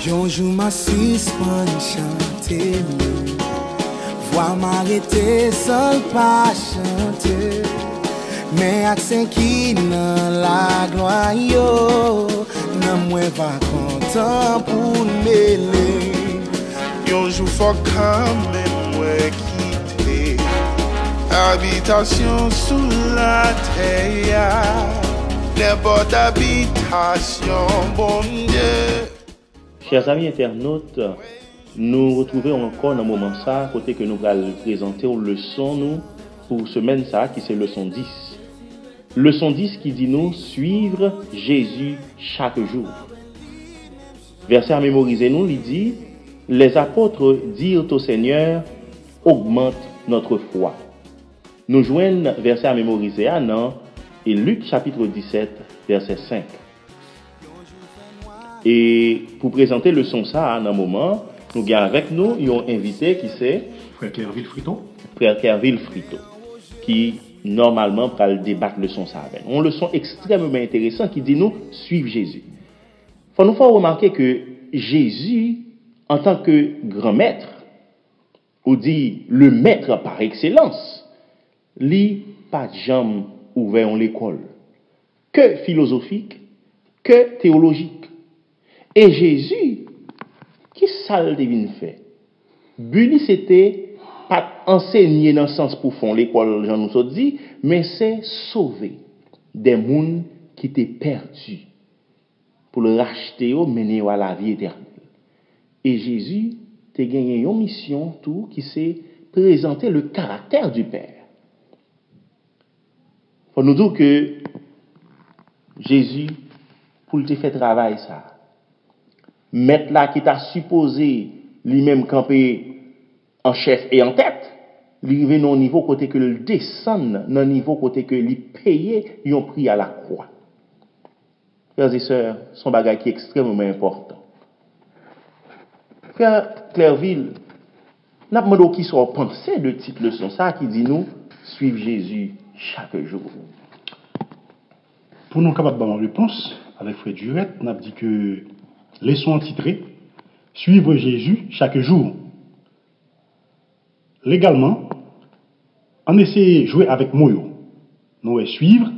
Yon jour m'a suspend chanter, voix m'arrêter seul pas chanter, mais accent qui dans la gloire yo, nan moi pas content pour mêler. Yon jour faut quand même moi quitter habitation sous la terre, n'importe habitation, bon Dieu. Chers amis internautes, nous retrouvons encore dans le moment ça, côté que nous allons présenter une leçon nous, pour semaine ça, qui c'est leçon 10. Leçon 10 qui dit nous suivre Jésus chaque jour. Verset à mémoriser nous, il dit, les apôtres dirent au Seigneur, augmente notre foi. Nous joignons verset à mémoriser à non, et Luc chapitre 17, verset 5. Et pour présenter le son ça, dans un moment, nous avons avec nous un invité qui c'est Frère Kerville Frito. Frère Kerville Frito, qui normalement va débattre le son ça avec. On le son extrêmement intéressant qui dit nous suivre Jésus. Faut nous faire remarquer que Jésus, en tant que grand maître, ou dit le maître par excellence, lui pas de jambes ouvert en l'école, que philosophique, que théologique. Et Jésus, qui ça le devine fait? But c'était pas enseigner dans le sens pour fond l'école, j'en nous dit, mais c'est sauver des mondes qui étaient perdus pour le racheter ou mener à la vie éternelle. Et Jésus a gagné une mission tout qui s'est présenter le caractère du Père. Faut nous dire que Jésus, pour le faire travail ça, mettre là qui t'a supposé lui-même camper en chef et en tête, lui arrive au niveau côté que le descend, dans niveau côté que lui payer un prix à la croix. Frères et sœurs, son bagage qui est extrêmement important. Frère Clairville, n'a pas demandé qui soit pensé de titre leçon ça qui dit nous suivre Jésus chaque jour. Pour nous capables d'avoir une réponse avec Frère Durette, on a dit que leçon titrée suivre Jésus chaque jour. Légalement, on essaie de jouer avec Moyo. Nous suivre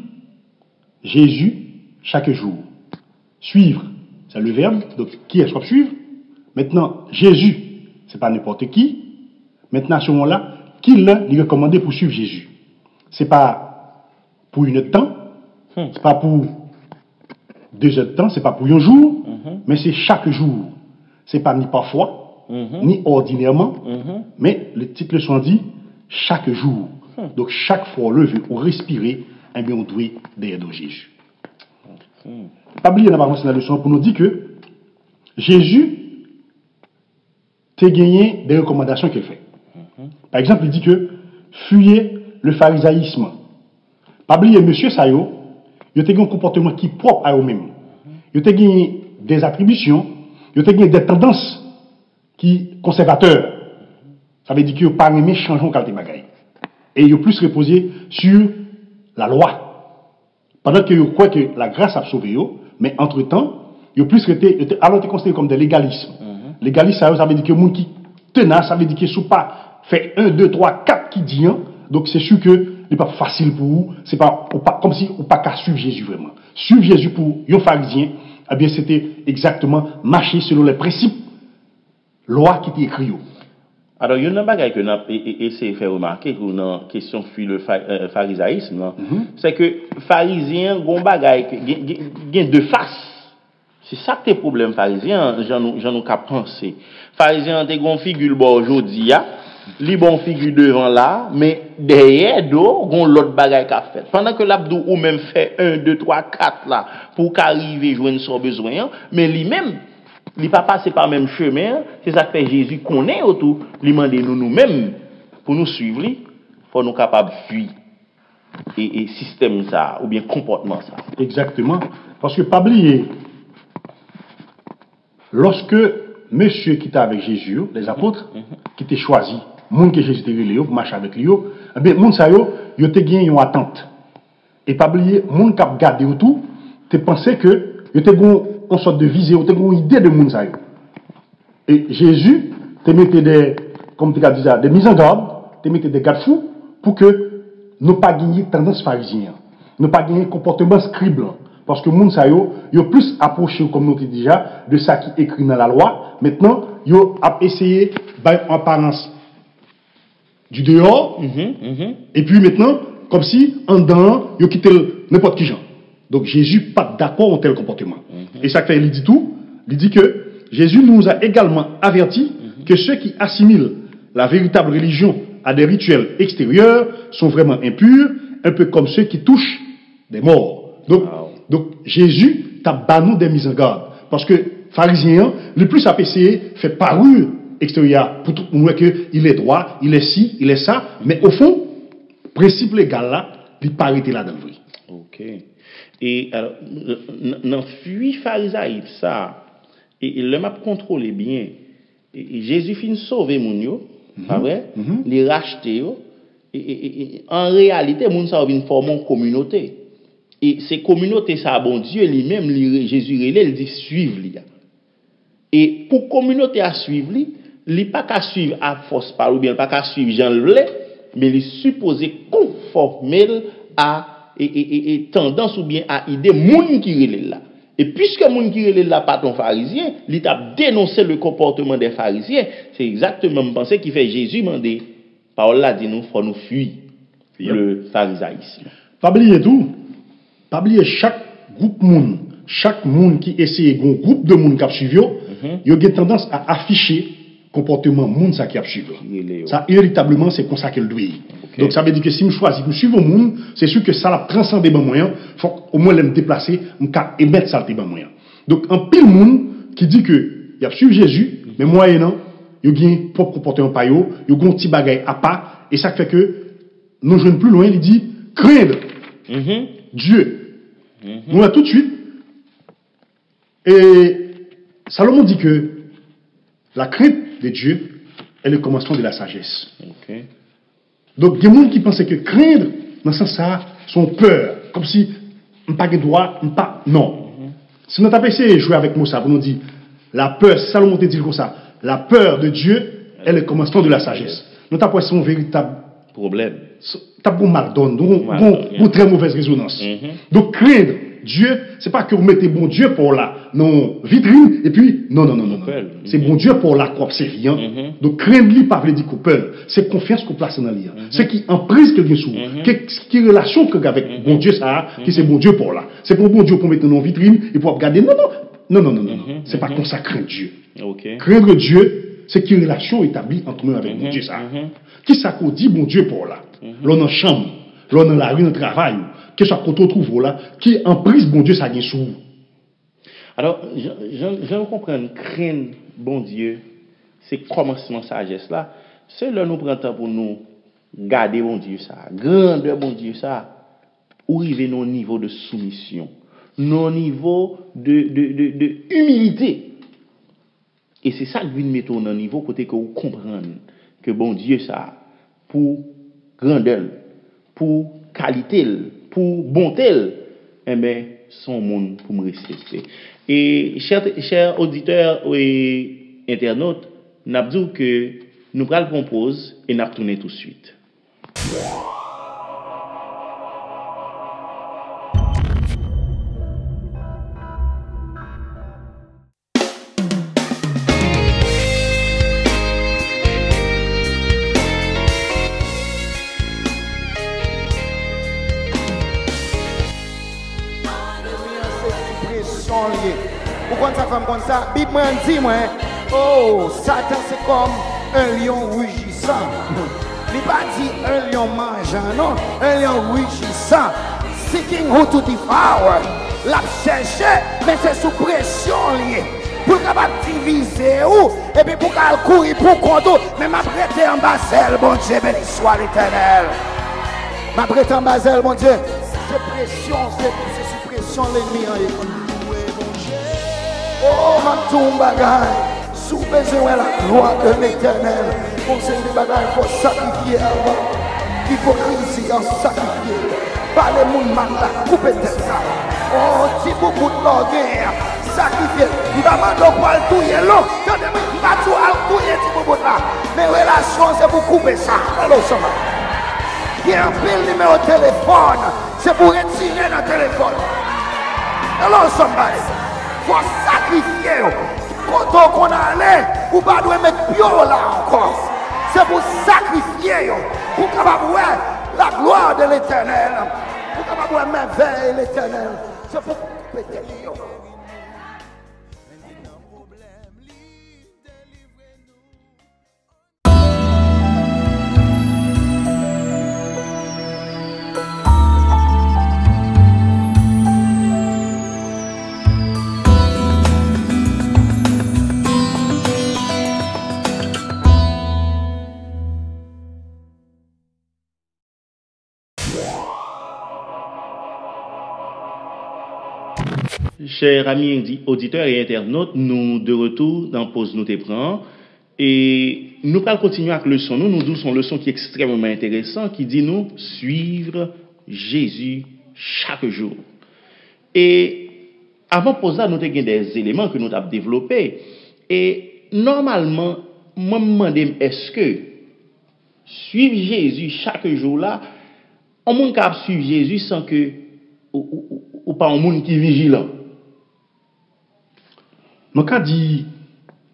Jésus chaque jour. Suivre, c'est le verbe, donc qui est-ce qu'on suivre? Maintenant, Jésus, c'est pas n'importe qui. Maintenant, à ce moment-là, qui l'a recommandé pour suivre Jésus? C'est pas pour une heure de temps, c'est pas pour 2 heures de temps, c'est pas pour un jour, mais c'est chaque jour. C'est pas ni parfois, ni ordinairement, mais le titre leçon dit chaque jour. Donc chaque fois lever ou respirer, eh bien on doit derrière Jésus. Pas oublier dans la leçon pour nous dire que Jésus t'a gagné des recommandations qu'il fait. Par exemple, il dit que fuyez le pharisaïsme. Pas oublier monsieur Sayo, il a un comportement qui est propre à eux-mêmes. Il a gagné des attributions, il a gagné des tendances qui sont conservateurs. Ça veut dire qu'il n'a pas aimé changer en qualité de bagaille. Et il a plus reposé sur la loi. Pendant que croit que la grâce a sauvé, mais entre-temps, il a plus été, alors considéré comme des légalismes. Légalisme, ça veut dire que les gens qui tenace, ça veut dire que si pas fait 1, 2, 3, 4 qui dit, donc c'est sûr que ce n'est pas facile pour vous, c'est pas comme si on pas qu'à suivre Jésus vraiment. Suivre Jésus pour les pharisiens, eh bien c'était exactement marcher selon les principes, loi qui était écrite. Alors, il y a un bagage que nous avons essayé de faire remarquer pour la question fuit le pharisaïsme, c'est que les pharisiens ont un bagage qui a deux faces. C'est ça que le problème pharisien, j'en ai qu'à penser. Pharisien ont une figure aujourd'hui, li bon figure devant là, mais derrière d'eau, on l'autre bagage qu'a fait. Pendant que l'abdou ou même fait 1, 2, 3, 4 là, pour qu'arriver joindre son besoin, mais lui-même, il pas passé par le même chemin, c'est ça que fait Jésus connaît autour, lui demande nous-mêmes, pour nous suivre, il faut nous capables de fuir. Et système ça, ou bien comportement ça. Exactement. Parce que, pas oublier, lorsque monsieur qui était avec Jésus, les apôtres, qui étaient choisis, monde que Jésus était relé pour marcher avec lui, eh bien, monde ça yo, yo te gagné une attente. Et pas oublier, monde qui a gardé autour, te pensé que yo te gon une sorte de visée, yo te gon idée de monde ça yo. Et Jésus te mettait comme tu as dit, des mises en garde, te mettait des garde-fous pour que nous pas gagner tendance pharisien, nous pas gagner comportement scribe. Parce que les gens sont plus approchés, comme nous dit déjà, de ça qui est écrit dans la loi. Maintenant, ils ont essayé en apparence du dehors. Et puis maintenant, comme si en dedans, ils ont quitté n'importe qui genre. Donc Jésus pas d'accord avec tel comportement. Et ça fait, il dit tout. Il dit que Jésus nous a également averti que ceux qui assimilent la véritable religion à des rituels extérieurs sont vraiment impurs, un peu comme ceux qui touchent des morts. Donc Jésus t'a banni des mises en garde. Parce que pharisien, le plus APC fait parure extérieure pour tout le monde qu'il est droit, il est ci, il est ça. Mais au fond, principe légal là, il paraît là dans le vrai. Ok. Et alors, dans fuit pharisaïsme ça, et le m'a contrôlé bien. Et Jésus finit sauver mon yo, pas vrai? Les racheter et en réalité, moun ça vient former une communauté. Et ces communautés, ça, bon Dieu lui-même, Jésus, il dit suivre. Et pour communauté à suivre, il n'est pas qu'à suivre à force par ou bien pas qu'à suivre Jean le mais il est supposé conformer à tendance ou bien à idée moun qui relève là. Et puisque moun qui relève là pas ton pharisien, il a dénoncé le comportement des pharisiens. C'est exactement me penser qui fait Jésus demander. Parole là dit nous faut nous fuir le pharisaïsme. Pas oublier tout. Pas oublier chaque monde qui essaie un groupe de monde qui a suivi, il a tendance à afficher comportement monde ça qui a suivi. Ça irritablement c'est comme ça qu'elle doit. Donc ça veut dire que si je choisis de suivre au monde, c'est sûr que ça l'a transcendé mon moyen, faut au moins le déplacer, me émettre ça le moyen. Donc en pile monde qui dit que il a suivi Jésus, mais moyennant il y a un propre comportement pas yo, il y a un petit bagage à part et ça fait que nous jouons plus loin, il dit craindre Dieu. Nous tout de suite. Et Salomon dit que la crainte de Dieu est le commencement de la sagesse. Donc, il y a des gens qui pensent que craindre, dans ce sens, ça, sont peur. Comme si, on n'a pas de droit, on pas. Non. Si nous avons essayé de jouer avec Moussa, vous nous dit, la peur, Salomon te dit comme ça, la peur de Dieu est le commencement de la sagesse. Nous avons pas son véritable problème. T'as bon mal donne, bon très mauvaise résonance. Donc craindre Dieu, c'est pas que vous mettez bon Dieu pour la vitrine et puis non. C'est bon Dieu pour la quoi c'est rien. Donc craindre lui pas veut dire coupable, c'est confiance qu'on place dans lui. C'est qui en prise que bien sous, qui relation que avec bon Dieu ça, qui c'est bon Dieu pour là. C'est pour bon Dieu pour mettre dans vitrine et pour regarder non. C'est pas comme ça craindre Dieu. Craindre Dieu, c'est qui relation établie entre nous avec bon Dieu ça. Qui ça qu'on dit bon Dieu pour là? L'on en chambre, l'on dans la rue, dans le travail, que ça qu'on trouve là, qui en prise bon Dieu ça vient sous. Alors, je comprends, craindre bon Dieu, c'est commencement sagesse là. C'est là nous prenons temps pour nous garder bon Dieu ça, grandeur bon Dieu ça, où arriver nos niveaux de soumission, nos niveaux de humilité. Et c'est ça que nous mettons dans le niveau côté que vous comprenez que bon Dieu ça, pour grandeur, pour qualité, pour bonté, eh bien, son monde pour me respecter. Et chers auditeurs et internautes, nous avons dit que nous allons composer et nous allons tourner tout de suite. Pourquoi ça fait comme ça? Bible m'a dit moi, oh, Satan c'est comme un lion rugissant. Il n'a pas dit un lion mangeant, non, un lion rugissant. Seeking who to devour. L'a cherché, mais c'est sous pression lié. Pour capable diviser ou, et puis pour qu'elle courir pour contre, mais m'a prêté en basel, bon Dieu, béni soit l'Éternel. M'a prêté en basel, bon Dieu. C'est pression, c'est sous pression l'ennemi en économie. Oh, ma tombe bagaille, sous besoin la gloire de l'Éternel. Conseil de bagaille, il faut sacrifier avant. Hypocrisie en sacrifier. Pas les mouns mal la couper de ça. Oh, si beaucoup de l'orgueil, sacrifier. Il va m'en donner pour le touiller l'eau. Il va tout pour couper ça. Hello, somebody. Il y a un pile numéro de téléphone. C'est pour retirer le téléphone. Hello, somebody. Faut sacrifier. Quand on a allé, ou pas doit mettre bio là encore. C'est pour sacrifier. Pour capable la gloire de l'éternel. Pour capable merveille l'éternel. C'est pour couper tes lions. Chers amis auditeurs et internautes, nous de retour dans Pause Nous Te Prends et nous allons continuer avec leçon. Nous disons une leçon qui est extrêmement intéressante qui dit nous suivre Jésus chaque jour. Et avant de poser, nous avons des éléments que nous avons développés. Et normalement, moi me demande est-ce que suivre Jésus chaque jour là, on monde capable suivre Jésus sans que ou pas un monde qui est vigilant. Donc, on dit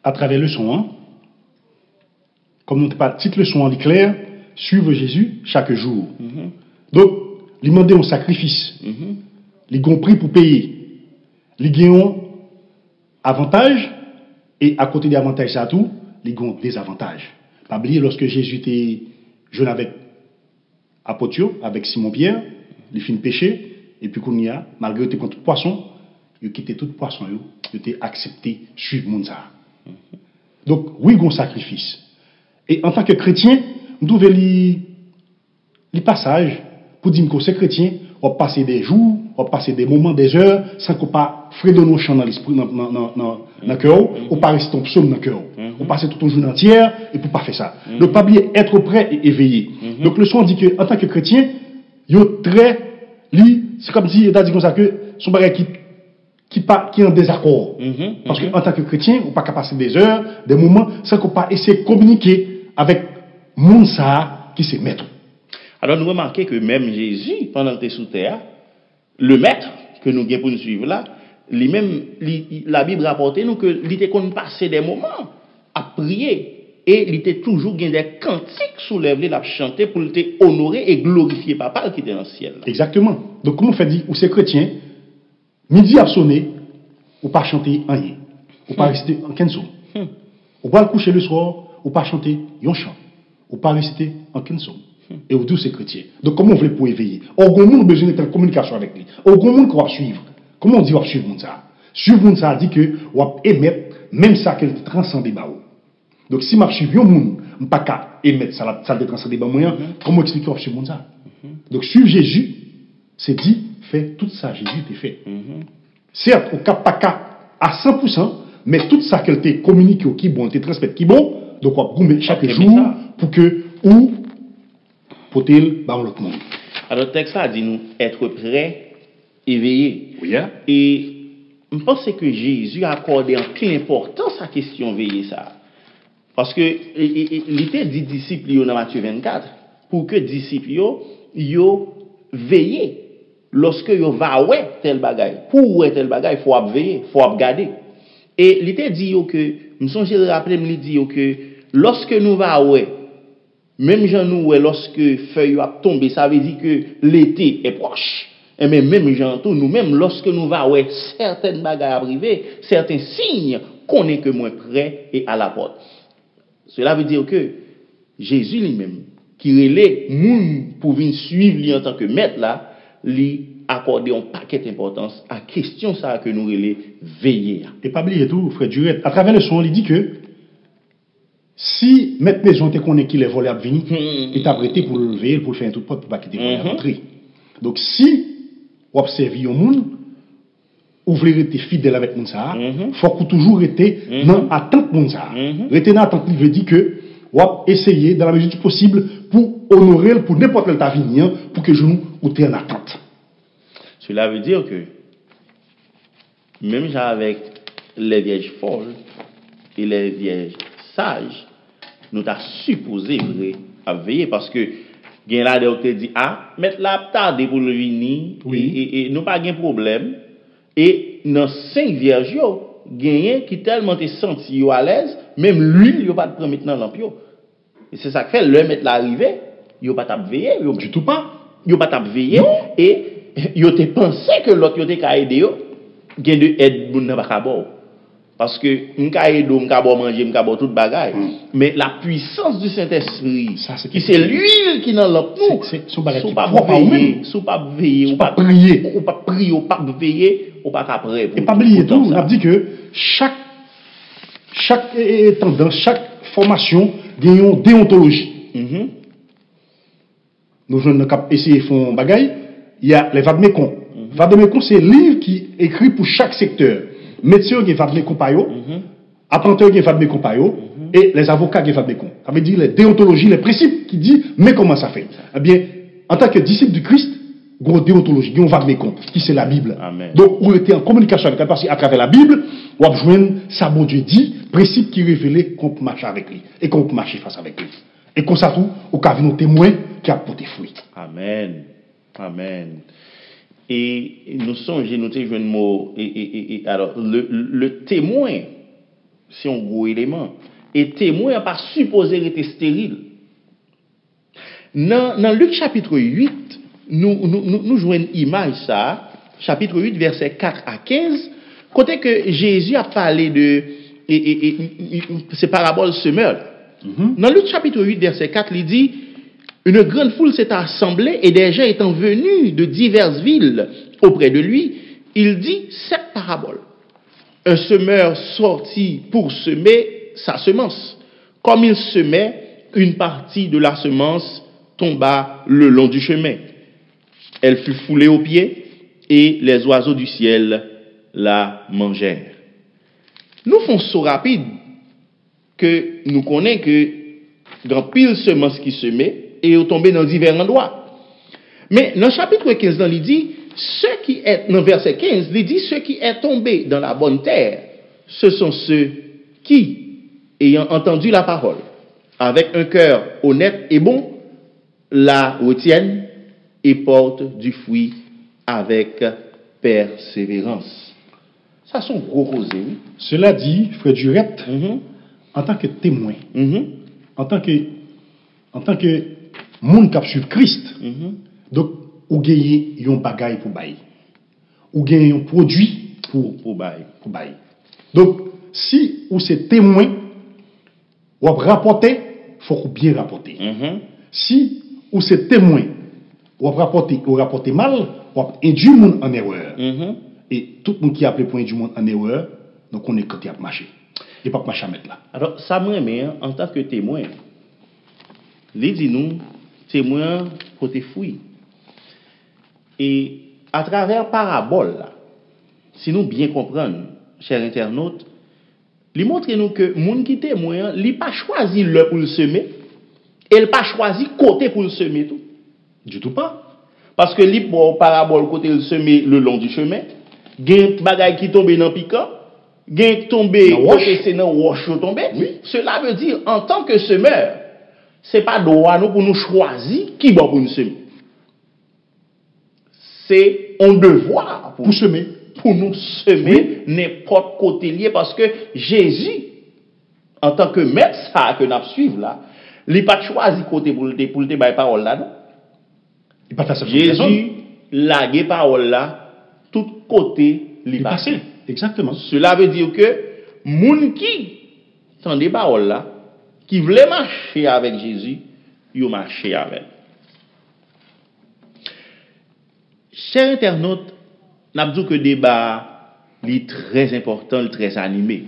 à travers le son, comme nous pas titre le son clair, suivre Jésus chaque jour. Donc, il demande un sacrifice. Il ont prix pour payer. Il ont avantage et à côté des avantages, ça tout, ils ont des avantages. Pas oublier lorsque Jésus était jeune avec Apotio, avec Simon-Pierre, il fit péché. Et puis, qu'on y a, malgré tout contre poisson, il quitté tout poisson, il était accepté, suivre mon ça. Donc, oui, il y a un sacrifice. Et en tant que chrétien, nous devons lire les passages pour dire que ces chrétiens ont passé des jours, ont passé des moments, des heures, sans qu'on pas fredonner nos chants dans l'esprit, dans le cœur, ou pas rester en psaume dans le cœur. On passe tout un jour entier et pour pas faire ça. Donc, pas oublier être prêt et éveillé. Donc, le son dit que, en tant que chrétien, il est très c'est comme si il a dit comme ça que son bagage qui est en désaccord. Parce qu'en tant que chrétien, on ne peut pas passer des heures, des moments, sans qu'on pas essayer de communiquer avec mon ça qui c'est maître. Alors nous remarquons que même Jésus, pendant qu'il était sous terre, le maître que nous avons pour nous suivre là, la Bible rapporte nous que il était qu'on passait des moments à prier. Et il était toujours des cantiques soulevés, à chanter pour honorer et glorifier Papa qui était dans le ciel. Exactement. Donc, comme on fait dire, ou c'est chrétien, midi a sonné, ou pas chanter rien. Ou pas réciter en kenso. Ou pas le coucher le soir, ou pas chanter un chant. Ou pas réciter en kenso. Et vous tous c'est chrétien. Donc, comment on veut pour éveiller? Or, on a besoin d'être en communication avec lui. Or, on a qu'on suivre. Comment on dit on va suivre ça? Suivre ça dit que on va émettre même ça qu'elle transcende les barreaux. Donc, si je suis un monde, je ne peux pas émettre ça, ça transcender les moyens, comment expliquer que je suis ça? Donc, suivre Jésus, c'est dit, fait tout ça, Jésus t'a fait. Certes, au cas pas à 100%, mais tout ça qu'elle t'a communiqué, qui bon, t'a transmis, qui bon, donc on va gommer chaque jour pour que, ou, pour-il, dans l'autre monde. Alors, le texte a dit nous être prêt, éveillé. Oui, hein? Et je pense que Jésus a accordé en quelle importance à la question veiller ça. Parce que il était dit disciples dans Matthieu 24 pour que disciples yo veiller lorsque yo va ouais tel bagaille. Pour ouais tel bagaille, faut veiller, faut regarder. Et il était dit que me songe rappeler me dit que lorsque nous va ouais même gens nous ouais lorsque feuille a tombé, ça veut dire que l'été est proche. Et même gens tout nous même lorsque nous va ouais certaines bagailles arriver, certains signes qu'on est que moins prêt et à la porte. Cela veut dire que Jésus lui-même, qui relève moun pour venir suivre lui en tant que maître là, lui accorder un paquet d'importance à question ça que nous relève veiller. Et pas oublier tout, frère Durette, à travers le son, il dit que si maître maison te connaît qu'il est volé à venir, il t'a prêté pour le lever, pour le faire tout porte pour pas quitter volé à rentrer. Donc si vous observez un monde, ouvrez rester fidèle avec moun ça, faut que toujours rester dans attente moun ça. Rester dans attente, il veut dire que ou essayer dans la mesure du possible pour honorer pour n'importe quel avenir pour que nous ou en attente. Cela veut dire que même avec les vierges folles et les vierges sages, nous t'a supposé vrai à veiller parce que gen là de te dit mettre la tarder pour le venir et nous pas gain problème et dans 5 vierges yo gagné qui tellement te senti yo à l'aise même l'huile yo pas de prendre maintenant lampe yo et c'est ça que fait le mettre l'arrivée yo pas t'a veiller yo Du tout pas. Yo pas t'a veiller et yo te pensé que l'autre yo te ka aider yo gen de aide moun nan pas bon parce que m'ka aider m'ka bon manger m'ka bon toute bagaille mais la puissance du Saint-Esprit qui c'est l'huile qui dans lampe nous sous pas veiller sous pas veiller ou pas prier ou pas veiller ou pas après et pas oublier tout on a dit que chaque tendance chaque formation gagne une déontologie. Nous jeunes cap essayer font bagaille, il y a les vademekon. Vademekon c'est livre qui écrit pour chaque secteur. Médecin qui vademekon pa yo, apprenti qui vademekon pa yo et les avocats qui vademekon. Ça veut dire les déontologies, les principes qui dit mais comment ça fait. Eh bien, en tant que disciple du Christ, gros déontologie, on vademekon qui c'est la Bible. Amen. Donc on était en communication avec la personne à travers la Bible, on a joindre ça bon Dieu dit, principe qui révélé qu'on peut marcher avec lui et qu'on peut marcher face avec lui. Et comme ça tout, au cas de nos témoins qui a porté fruit. Amen. Amen. Et nous songeons, nous avons un mot, alors, le témoin, c'est un gros élément, et témoin n'a pas supposé être stérile. Dans Luc chapitre 8, nous jouons une image, ça, chapitre 8, versets 4 à 15, côté que Jésus a parlé de ces paraboles semeurs. Dans Luc chapitre 8, verset 4, il dit, une grande foule s'est assemblée et des gens étant venus de diverses villes auprès de lui, il dit cette parabole. Un semeur sortit pour semer sa semence. Comme il semait, une partie de la semence tomba le long du chemin. Elle fut foulée aux pieds et les oiseaux du ciel la mangèrent. Nous faisons saut rapide que nous connaissons que dans pile semence qui semait et est tombé dans divers endroits. Mais dans le chapitre 15, il dit, dans verset 15, il dit, ceux qui est tombé dans la bonne terre, ce sont ceux qui, ayant entendu la parole, avec un cœur honnête et bon, la retiennent et portent du fruit avec persévérance. Ça sont gros causés, oui. Cela dit, frère Durette, en tant que témoin, en tant que monde qui suit Christ, donc, ou gagne un bagaille pour bailler, ou gagne un produit pour bailler. Donc, si ou c'est témoin, ou rapporter, faut qu'on bien rapporter. Si ou c'est témoin, ou rapporter mal, ou induire le monde en erreur. Et tout le monde qui a appelé pour induire le monde en erreur, donc on est quand il a marché. Il n'y a pas marché à mettre là. Alors, ça me remet en tant que témoin. Les dis-nous, témoin côté fouille. Et à travers parabole, là, si nous bien comprenons, chers internautes, il montre nous que les gens qui témoignent, ils n'ont pas choisi le pour le semer, et ils n'ont pas choisi côté pour le semer tout. Du tout pas. Parce que les parabole côté le semer le long du chemin, il y a des bagailles qui tombent dans le piquant, il y a des tombées côté c'est dans le roche tombé. Oui. Cela veut dire, en tant que semeur, ce n'est pas droit pour nous choisir qui va pour nous semer. C'est un devoir pour semer. Pour nous semer n'importe côté lié parce que Jésus, en tant que maître, ça que nous suivons là, il n'a pas choisi côté pour le débat parole là, non? Il pas fait Jésus, la parole là, tout côté, il passé. Exactement. Cela veut dire que, moun qui, sans des paroles là, qui voulait marcher avec Jésus, ils marché avec. Chers internautes, nous avons dit que le débat est très important, très animé.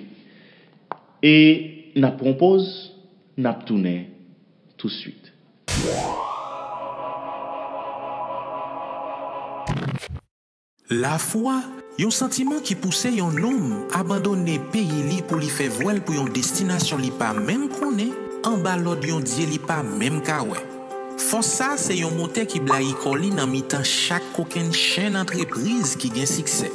Et nous propose, nous tourner tout de suite. La foi, un sentiment qui poussait un homme abandonner pays li pour lui faire voile pour une destination li pas même connaît, en bas l'autre yon dieu li pas même kawe. Force ça c'est un moteur qui blaye koli dans mi-temps chaque coquin chaîne entreprise qui gagne succès.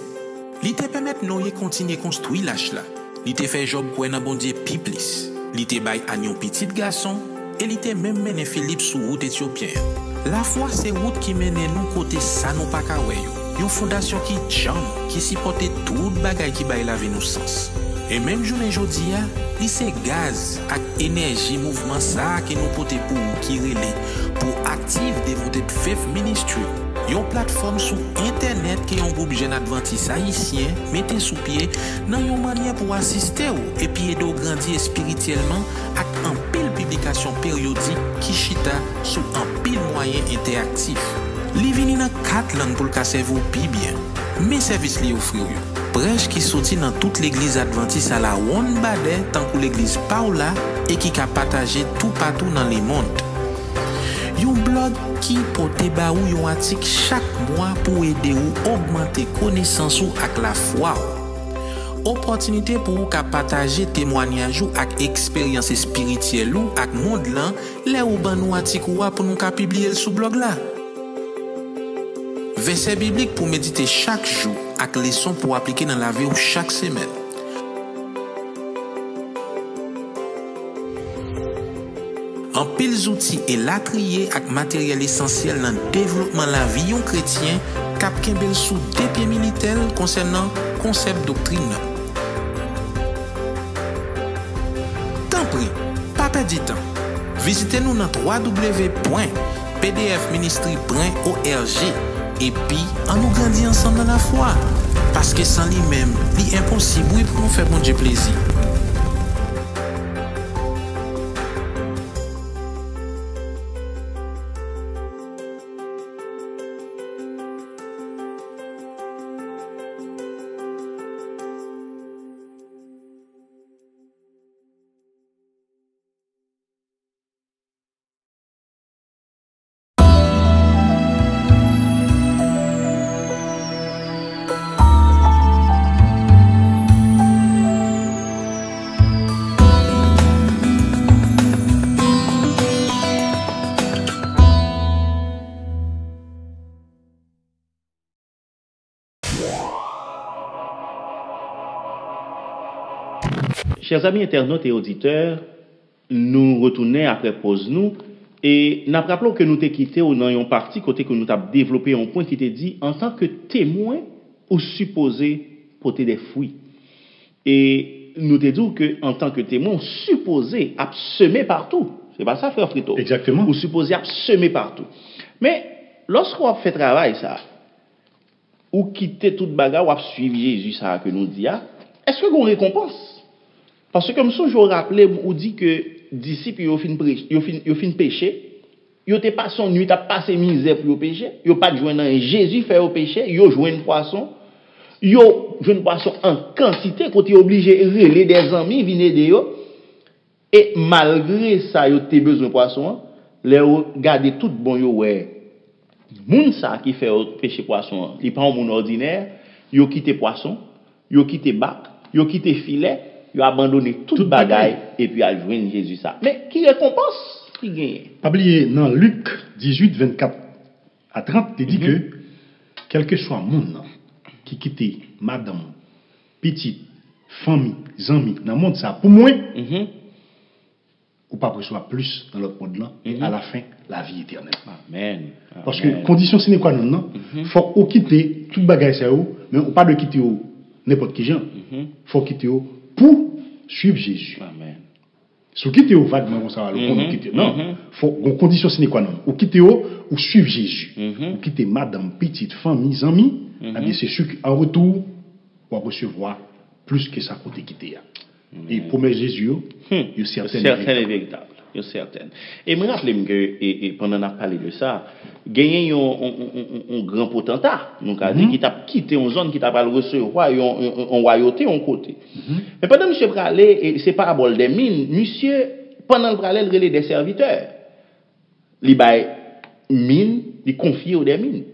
Li te permet nous continuer construire lâche là. Li te fait job pour un bon Dieu pi plus. Li te bay an yon petit garçon, et li te même mené Philippe sous route éthiopien. La foi c'est route qui mène nous côté ça nous pas ka wè yo. Yon fondation qui jam, qui supporte tout bagay qui bay la vie nous sens. Et même journée jodi a, li c'est gaz ak énergie mouvement ça qui nous pote pour qui relé pour active dévoté Faith Ministry. Yon plateforme sur internet qui yon groupe jeune adventiste haïtien mettez sous pied nan yon manière pour assister ou et puis aider grandir spirituellement ak en pile publication périodique qui chita sous en pile moyen interactif. Li vini nan 4 langues pour le servir pi bien. Mes services li offrir yo. Prêche qui sorti dans toute l'église adventiste à la One Bade tant que l'église Paula et qui a partagé tout partout dans le monde. Yon blog qui porte ba ou yon article chaque mois pour aider ou augmenter connaissance ou ak la foi. Opportunité pour ou ka partager témoignage ou ak expérience spirituelle ou ak monde lan, les ou ban nou article ou pour nous ka publier sur blog là. Verset biblique pour méditer chaque jour ak leçon pour appliquer dans la vie ou chaque semaine. En pile outils et la crier ak matériel essentiel dans le développement de la vie yon chrétien kap kembel sous des pieds militaires concernant concept doctrine. Tant pris, pas perdre du temps. Visitez-nous dans www.pdfministry.org et puis on nous grandit ensemble dans la foi parce que sans lui-même, il est impossible pour nous faire bon Dieu plaisir. Chers amis internautes et auditeurs, nous retournons après pause nous et nous rappelons que nous t'ai quitté ou dans une partie côté que nous t'avons développé un point qui t'est dit en tant que témoin ou supposé porter des fruits. Et nous t'ai dit que en tant que témoin, supposé à semer partout. C'est pas ça, frère Frito? Exactement. Ou supposé à semer partout. Mais lorsqu'on fait travail ça, ou quitter toute bagarre ou à suivre Jésus ça que nous dit, est-ce que vous récompense? Parce que comme ça, je rappelais, ou dit que disciples, ils ont fin péché, ils ont passé une nuit à passer misère pour pécher, ils n'ont pas de joindre Jésus fait au péché, ils ont joué une poisson, ils ont joué une poisson en quantité, quand ils sont obligés de relayer des amis, venir de eux, et malgré ça, ils ont besoin de poisson, les ont gardé tout bon, ils ouais. Moun ça qui fait péché poisson, ils prennent un monde ordinaire, ils ont quitté poisson, ils ont quitté bac, ils ont quitté filet, ils ont abandonné toute bagaille et puis à joindre Jésus ça. Mais qui récompense? Qui gagne? Pas oublier, dans Luc 18, 24 à 30, il dit que, quel que soit le monde qui quitte madame, petite, famille, amis, dans le monde ça, pour moi, ou pas recevoir plus dans l'autre monde là, et à la fin, la vie éternelle. Amen. Parce que, condition sine qua non, faut ou quitter toute bagaille ça, mais on pas de quitter n'importe qui gens. Faut quitter pour suivre Jésus. Amen. Si vous quittez vaguement comme ça, non. Faut une condition sine qua non. Ou quittez ou suivre Jésus. Ou quittez madame, petite, famille, amis, c'est sûr qu'en retour, on va recevoir plus que ça côté quitter. Et pour Jésus, il y a certaines et véritables. Certaines. Et me rappelle que pendant qu'on a parlé de ça, gagner un grand potentat, donc qui t'a quitté une zone qui t'a pas recevoir en royauté en côté. Mais pendant monsieur parler et c'est parabole des mines, monsieur pendant le parler relais des serviteurs. Li bay mine, il confie aux des mines.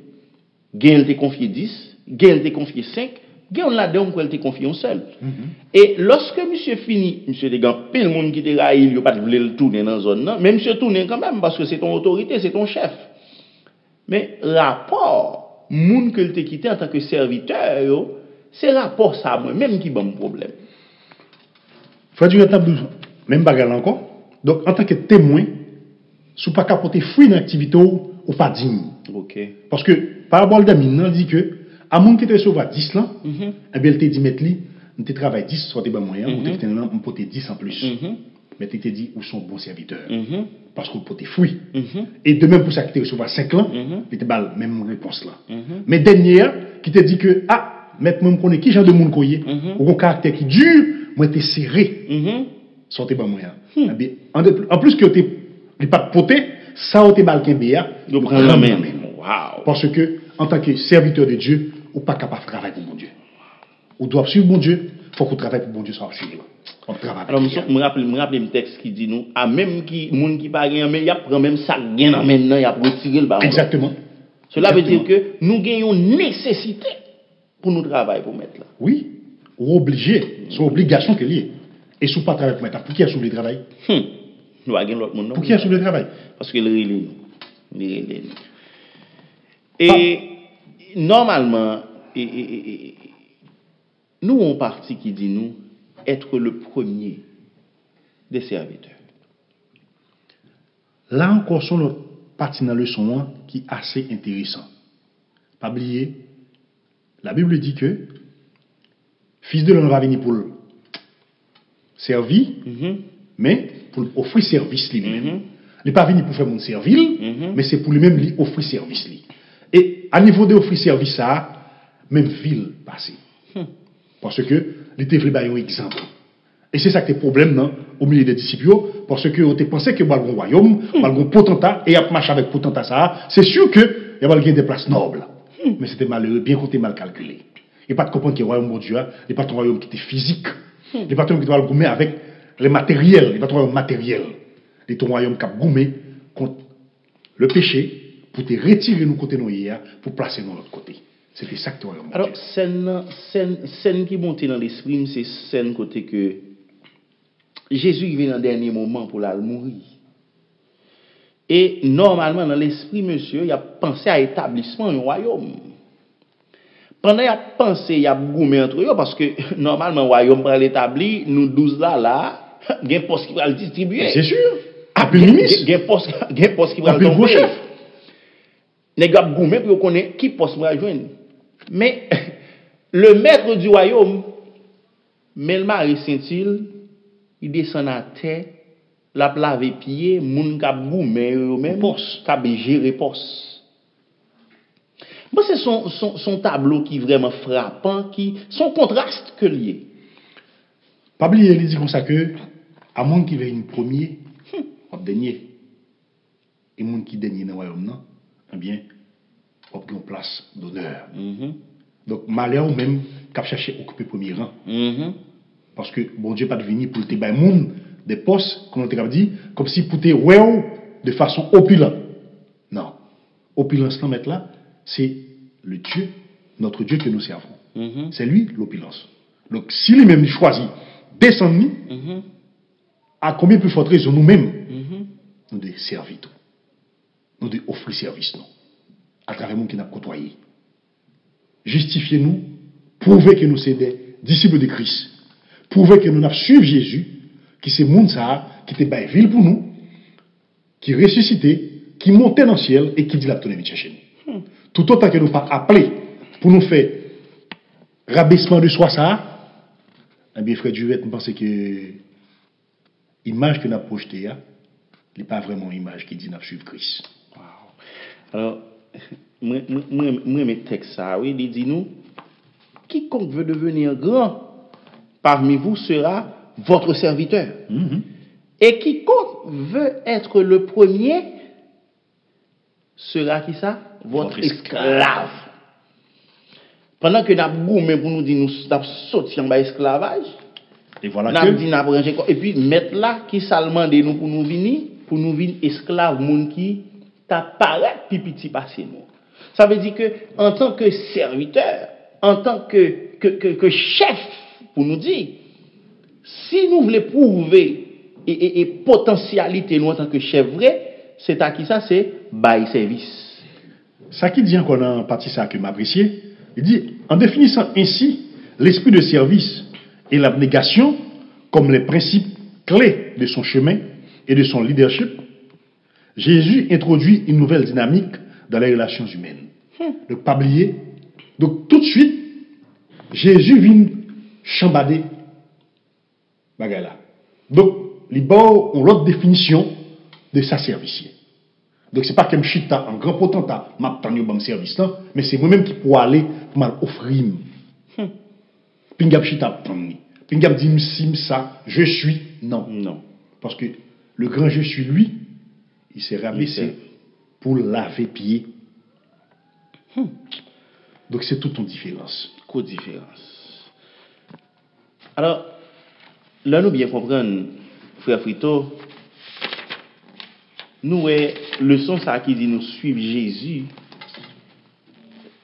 Gagne te confié 10, gagne te confié 5. Gagne là-dedans pour te confier un seul. Et lorsque monsieur fini, monsieur des gars, pile monde qui te raille, il n'y a pas de vouloir le tourner dans la zone, non. Mais monsieur tourne quand même parce que c'est ton autorité, c'est ton chef. Mais rapport, monde que te quitté en tant que serviteur, c'est rapport ça, moi, même qui bon problème. Faut dire même bagarre encore. Donc, en tant que témoin, si vous pas capoter fruit dans l'activité ou pas digne. OK. Parce que, parabole d'Amine, dit que, à mon qui te sauve à 10 là, eh bien, elle te dit, mettre li, on te travaille 10, soit des bons moyens, on te fait on peut 10 en plus. Mais tu te dit, où sont bons serviteurs. Parce qu'on peut te fruit. Et de même pour ça, qui te reçoit 5 ans, tu te balle même réponse là. Mais dernière, qui te dit que, ah, maintenant, je connais qui genre de monde koye, ou un caractère qui dure, moi, t'es serré. Sortez pas moyen. En plus que tu pas poté, ça, on te balle qu'un béa, vous prenez la main. Wow. Parce que, en tant que serviteur de Dieu, on pas capable de travailler pour mon Dieu. On doit suivre mon Dieu, il faut qu'on travaille pour mon Dieu sans suivre. On travaille. Alors, je me rappelle un texte qui dit nous, à même qui, moun qui pas gagné, mais il y a prend même ça gain en maintenant, il y a retiré le ballon. Exactement. Cela veut dire que nous gagnons nécessité pour nous travailler pour mettre là. Oui, ou obligé, c'est obligation qu'il y ait. Et si vous pas travailler pour mettre là, pour qui a soulevé le travail? Nous avons l'autre monde. Pour qui a soulevé le travail? Parce que le relais nous. Et normalement, nous avons parti qui dit nous être le premier des serviteurs. Là encore, sur notre partie dans le leçon qui est assez intéressant. Pas oublier, la Bible dit que fils de l'homme va venir pour servir, mais pour offrir service lui-même. Il n'est pas venu pour faire mon servile, mais c'est pour lui-même lui offrir service. Lui. Et à niveau de offrir service, ça, même ville passée. Parce que il était voulu un exemple. Et c'est ça qui est le problème non, au milieu des disciples, parce que on pensait que le royaume, le potentat, et à marcher avec potentat, ça, c'est sûr qu'il y a des places nobles. Mais c'était malheureux, bien compté, mal calculé. Il n'y a pas de comprendre que le royaume de Dieu, il n'y a pas de royaume qui était physique. Il n'y a pas de royaume qui doit le gommer avec les matériels. Il n'y a pas de royaume matériel. Il y a un royaume qui a gommé contre le péché pour te retirer nous côté nous pour placer nous de l'autre côté. C'était ça que tu as. Alors, scène qui monte dans l'esprit, c'est scène côté que Jésus vient dans le dernier moment pour la mourir. Et normalement, dans l'esprit, monsieur, il a pensé à l'établissement du royaume. Pendant qu'il a pensé, il a goumé entre eux, parce que normalement, le royaume pour l'établir, nous 12 là, il y a un poste qui va le distribuer. C'est sûr. Appel ministre. Il y a un poste qui va le tomber. Les gars goumé pour connaître qui poste va joindre. Mais le maître du royaume, Melmari Saint-Il, il descend à terre, la laver pied, moun k'ap goumé eux-mêmes, k'ap gérer poste. Moi, c'est son tableau qui est vraiment frappant, son contraste que lié. Pas oublier, il dit comme ça que, à moins qu'il y ait une première, un dernier, et monde qui dernier dans le royaume, non, eh bien, on a une place d'honneur. Donc, malheur ou même, qu'à chercher à occuper le premier rang. Parce que, bon Dieu, pas de venir pour te bailler monde des postes, comme on t'a dit, comme si pour te ouais de façon opulente. Non. Opulence, là, c'est le Dieu, notre Dieu que nous servons. C'est lui, l'opulence. Donc, si lui-même choisit descendre, à combien plus forte raison nous-mêmes, nous devons servir tout. Nous devons offrir service, non. À travers le monde qui n'a côtoyé. Justifiez-nous, prouvez que nous sommes des disciples de Christ. Prouvez que nous avons suivi Jésus, qui c'est monde ça, qui était bas ville pour nous, qui ressuscité, qui montait dans le ciel et qui dit la tournée chercher nous. Tout autant que nous pas appelés pour nous faire rabaissement de soi ça, eh bien frère Duvet, nous pensons que l'image que nous avons projetée, n'est pas vraiment une image qui dit nous suivre Christ. Wow. Alors, moi, mes textes ça, oui, il dit nous, quiconque veut devenir grand parmi vous sera votre serviteur. Et quiconque veut être le premier sera qui ça? Votre esclave. Pendant que nous avons pour nous dire nous avons sorti en bas esclavage, et voilà et puis mettre là qui seulement de nous pour nous venir esclave monde qui t'apparaît petit passer nous. Ça veut dire que en tant que serviteur, en tant que chef, pour nous dire, si nous voulons prouver et potentialité nous en tant que chef vrai, c'est à qui ça? C'est by service. Ça qui dit encore dans partie ça que m'apprécier, il dit, en définissant ainsi l'esprit de service et l'abnégation comme les principes clé de son chemin et de son leadership, Jésus introduit une nouvelle dynamique dans les relations humaines. Donc, pas oublier. Donc, tout de suite, Jésus vient chambader bagay là. Donc, les bords ont l'autre définition de sa servicier. Donc, c'est pas comme chita en grand potentat, m'a tanyo bon service là, mais c'est moi-même qui pour aller mal offrir. Pingab chita tanni. Pingab dit sim ça, je suis non. Non. Parce que le grand je suis lui, il s'est rabaissé pour laver pied. Donc c'est toute une différence. Quelle différence. Alors, là nous bien comprendre, frère Frito, nous leçon ça qui dit nous suivre Jésus.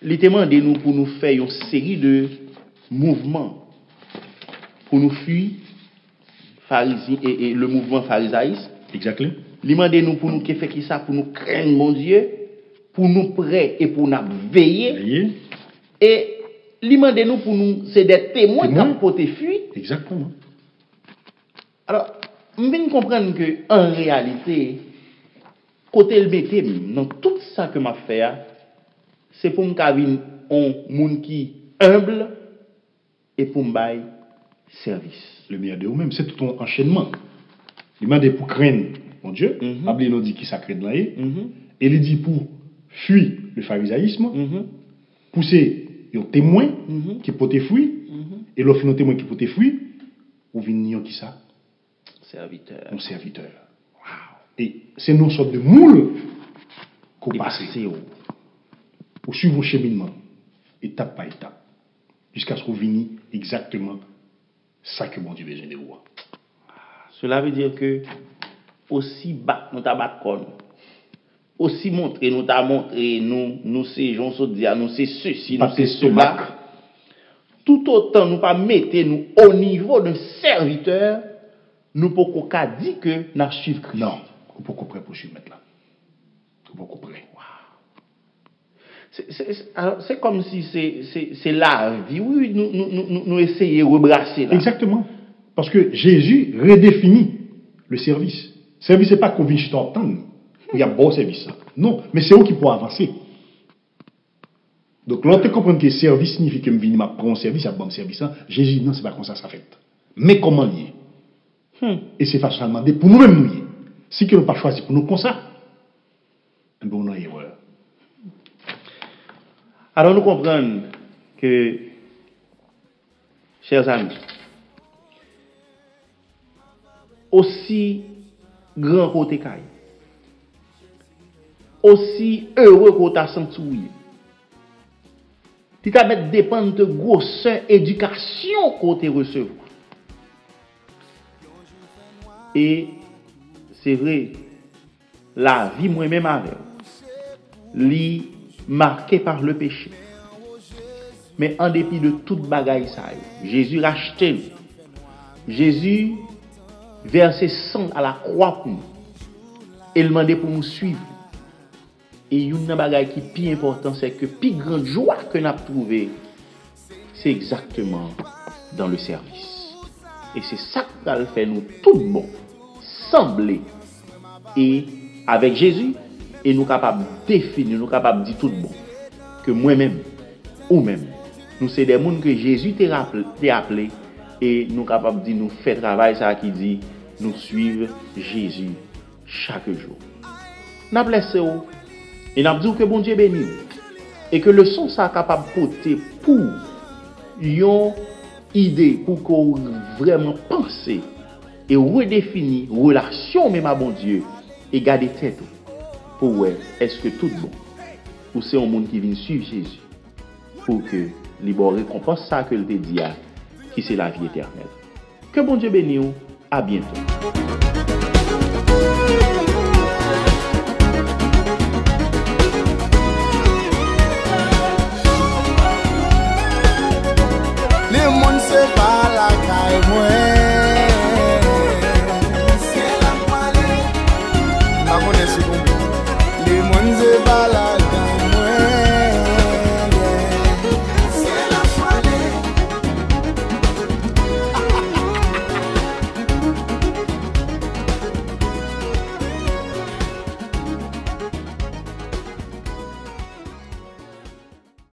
Il demande nous pour nous faire une série de mouvements pour nous fuir pharisiens et le mouvement pharisaïsme. Exactement. Il demande nous pour nous faire qui ça pour nous craindre mon Dieu, pour nous prêts et pour nous veiller. Et il demande nous pour nous c'est des témoins qui pour te fuir. Exactement. Alors, je viens comprendre que en réalité côté le métier dans tout ça que m'a fait c'est pour me caver un monde qui humble et pour me bailler service. Le meilleur de vous-même, c'est tout un enchaînement. Il m'a dit pour craindre mon Dieu, Bible nous dit qui ça craint là et il dit pour fuir le pharisaïsme, pousser un témoin qui peut te fuir et l'offre un témoin qui peut te fuir ou venir qui ça serviteur. Un serviteur. Wow. Et c'est une sorte de moule qu'on passe. Ou suivre un cheminement, étape par étape, jusqu'à ce qu'on vienne exactement ça que mon Dieu besoin de vous. Cela veut dire que aussi bas nous t'a aussi montrer nous t'a montré nous ces gens se dire nous c'est ceci nous c'est cela. Tout autant nous pas mettre nous au niveau d'un serviteur, nous pouvons pas dire que nous suivons Christ. Non, nous pouvons pas pour suivre maintenant. Nous pouvons pas. C'est comme si c'est la vie. Oui, nous essayons de rebrasser là. Exactement. Parce que Jésus redéfinit le service. Le service, ce n'est pas qu'on vient chez toi attendre. Il y a bon service. Non, mais c'est eux qui peuvent avancer. Donc, l'on te comprend que service signifie que je viens prendre un service, un bon service. Jésus, non, ce n'est pas comme ça fait. Mais comment lier? Et c'est facile à demander pour nous-mêmes nous lier. Si nous n'avons pas choisi pour nous comme ça, on a erreur. Alors nous comprenons que, chers amis, aussi grand côté caille, aussi heureux qu'on t'a senti, tu t'as mettre dépendre de grosse éducation qu'on t'a recevoir. Et c'est vrai, la vie moi-même avec, li marqué par le péché. Mais en dépit de toute bagaille ça, Jésus racheté. Jésus versé sang à la croix pour nous. Et il demandait pour nous suivre. Et une bagaille qui est plus important, c'est que plus grande joie que nous avons trouvé, c'est exactement dans le service. Et c'est ça qui va le faire nous tout bon, sembler. Et avec Jésus, et nous capables de définir, nous capables de dire tout bon. Que moi-même, ou même, nous sommes des gens que Jésus t'a appelé, et nous capables de dire, nous faisons travail, ça qui dit, nous suivons Jésus chaque jour. Nous avons laissé, et nous avons dit que bon Dieu béni, et que le son ça capable de porter pour une idée, pour qu'on vraiment pense, et redéfinir relation même à bon Dieu, et garder tête. Pour est-ce que tout bon ou c'est un monde qui vient suivre Jésus pour que les récompense ça que le te dit qui c'est la vie éternelle. Que bon Dieu bénisse, à bientôt. Les